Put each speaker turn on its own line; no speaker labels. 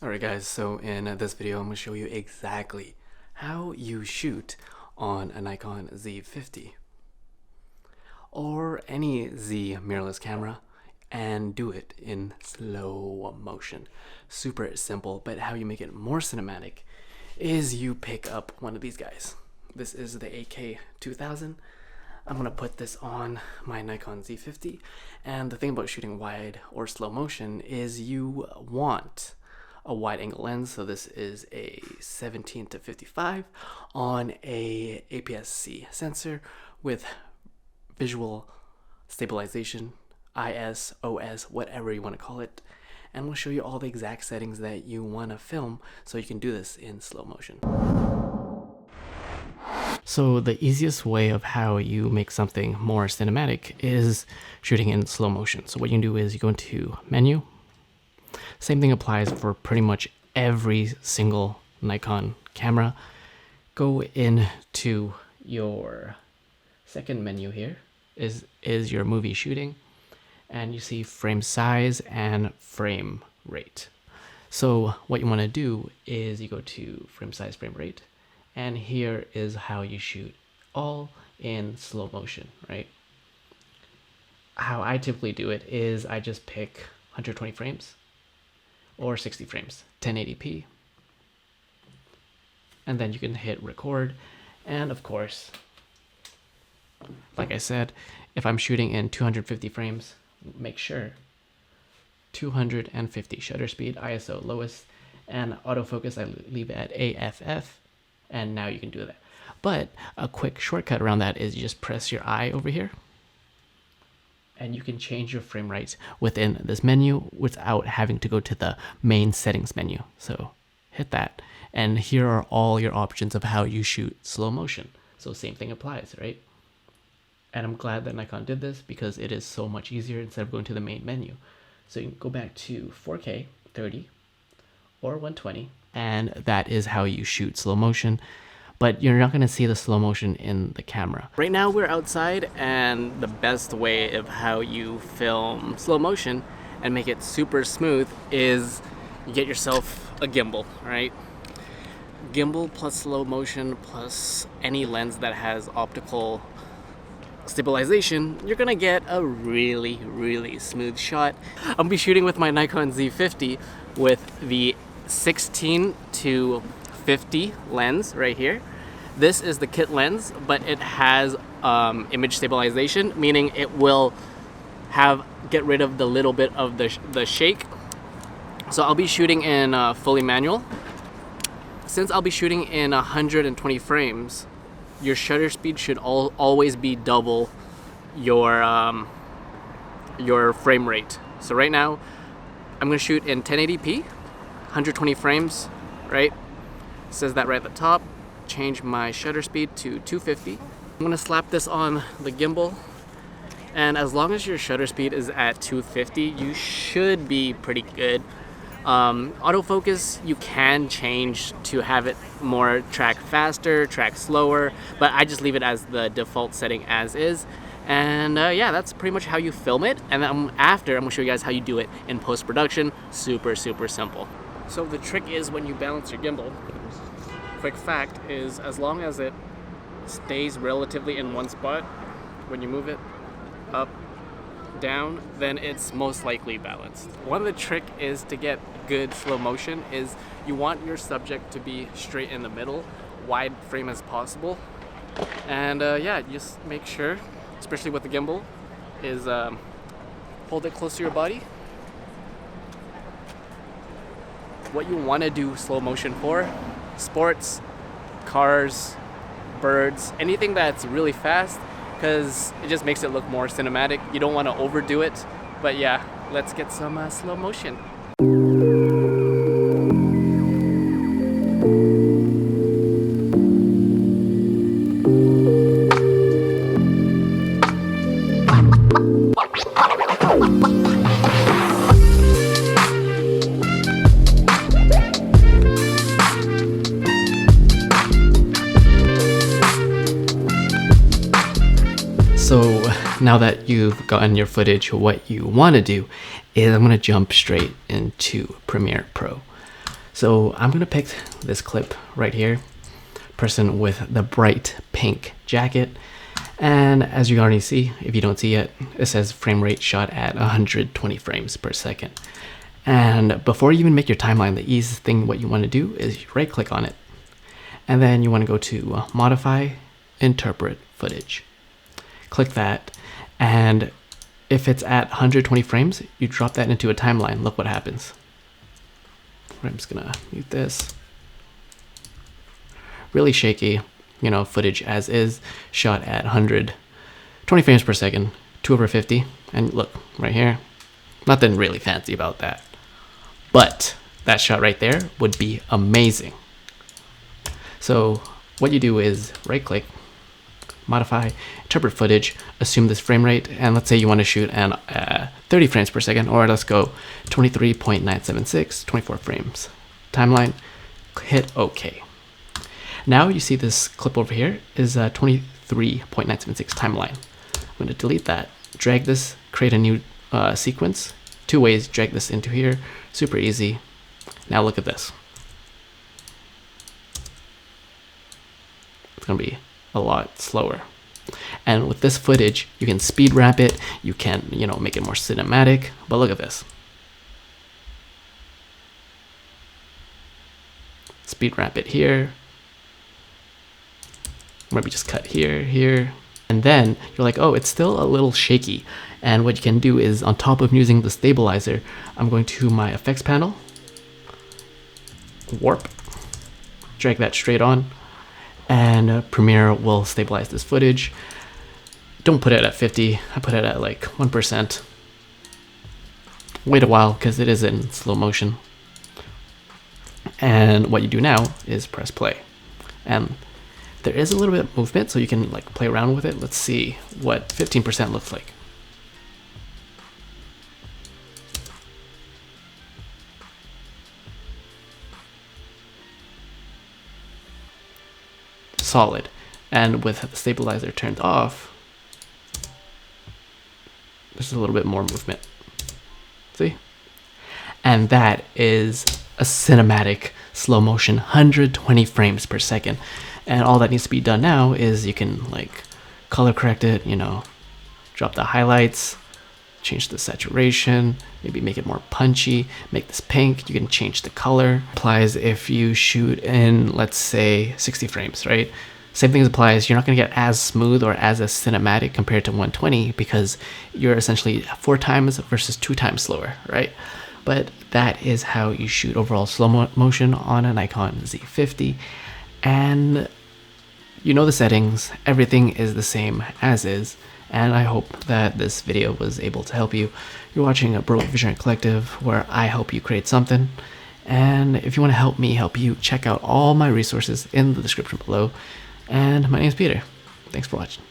Alright guys, so in this video I'm going to show you exactly how you shoot on a Nikon Z50 or any Z mirrorless camera and do it in slow motion. Super simple, but how you make it more cinematic is you pick up one of these guys. This is the AK-2000. I'm going to put this on my Nikon Z50, and the thing about shooting wide or slow motion is you want a wide angle lens. So this is a 17-55 on a APS-C sensor with visual stabilization, IS, OS, whatever you want to call it. And we'll show you all the exact settings that you want to film so you can do this in slow motion. So the easiest way of how you make something more cinematic is shooting in slow motion. So what you can do is you go into menu. Same thing applies for pretty much every single Nikon camera. Go into your second menu here is your movie shooting, and you see frame size and frame rate. So what you want to do is you go to frame size, frame rate, and here is how you shoot all in slow motion, right? How I typically do it is I just pick 120 frames or 60 frames, 1080p, and then you can hit record. And of course, like I said, if I'm shooting in 250 frames, make sure 250 shutter speed, ISO lowest, and autofocus I leave it at AFF, and now you can do that. But a quick shortcut around that is you just press your eye over here, and you can change your frame rates within this menu without having to go to the main settings menu. So hit that, and here are all your options of how you shoot slow motion. So same thing applies, right? And I'm glad that Nikon did this because it is so much easier instead of going to the main menu. So you can go back to 4K, 30, or 120, and that is how you shoot slow motion. But you're not going to see the slow motion in the camera. Right now we're outside, and the best way of how you film slow motion and make it super smooth is you get yourself a gimbal, right? Gimbal plus slow motion plus any lens that has optical stabilization, you're gonna get a really, really smooth shot. I'll be shooting with my Nikon Z50 with the 16-50 lens right here. This is the kit lens, but it has image stabilization, meaning it will get rid of the little bit of the shake. So I'll be shooting in fully manual. Since I'll be shooting in 120 frames, your shutter speed should always be double your frame rate. So right now, I'm gonna shoot in 1080p, 120 frames, right? It says that right at the top. Change my shutter speed to 250. I'm gonna slap this on the gimbal, and as long as your shutter speed is at 250, you should be pretty good. Autofocus, you can change to have it more track faster, track slower, but I just leave it as the default setting as is. And yeah, that's pretty much how you film it. And then after, I'm gonna show you guys how you do it in post-production. Super, super simple. So the trick is when you balance your gimbal, quick fact is as long as it stays relatively in one spot, when you move it up, down, then it's most likely balanced. One of the trick is to get good slow motion is you want your subject to be straight in the middle, wide frame as possible. And yeah, just make sure, especially with the gimbal, is hold it close to your body. What you want to do slow motion for: sports, cars, birds, anything that's really fast, because it just makes it look more cinematic. You don't want to overdo it, but yeah, let's get some slow motion. So now that you've gotten your footage, what you want to do is I'm going to jump straight into Premiere Pro. So I'm gonna pick this clip right here, person with the bright pink jacket. And as you already see, if you don't see it, it says frame rate shot at 120 frames per second. And before you even make your timeline, the easiest thing what you want to do is right click on it. And then you want to go to modify, interpret footage. Click that. And if it's at 120 frames, you drop that into a timeline. Look what happens. I'm just gonna mute this. Really shaky, you know, footage as is, shot at 120 frames per second, 2/50. And look, right here, nothing really fancy about that. But that shot right there would be amazing. So what you do is right click, modify, interpret footage, assume this frame rate, and let's say you want to shoot at 30 frames per second, or let's go 23.976, 24 frames. Timeline, hit OK. Now you see this clip over here is 23.976 timeline. I'm going to delete that, drag this, create a new sequence. 2 ways, drag this into here, super easy. Now look at this. It's going to be a lot slower. And with this footage, you can speed ramp it, you can, you know, make it more cinematic, but look at this. Speed ramp it here. Maybe just cut here, here. And then you're like, oh, it's still a little shaky. And what you can do is, on top of using the stabilizer, I'm going to my effects panel, warp, drag that straight on, and Premiere will stabilize this footage. Don't put it at 50, I put it at like 1%. Wait a while, because it is in slow motion. And what you do now is press play. And there is a little bit of movement, so you can like play around with it. Let's see what 15% looks like. Solid. And with the stabilizer turned off, there's a little bit more movement. See? And that is a cinematic slow motion 120 frames per second. And all that needs to be done now is you can like color correct it, you know, drop the highlights, change the saturation, maybe make it more punchy, make this pink. You can change the color. Applies if you shoot in, let's say, 60 frames, right? Same thing applies. You're not going to get as smooth or as cinematic compared to 120 because you're essentially 4 times versus 2 times slower, right? But that is how you shoot overall slow motion on a Nikon Z50. And you know the settings, everything is the same as is, and I hope that this video was able to help you. You're watching a Brilliant Visionary Collective where I help you create something, and if you want to help me help you, check out all my resources in the description below. And my name is Peter. Thanks for watching.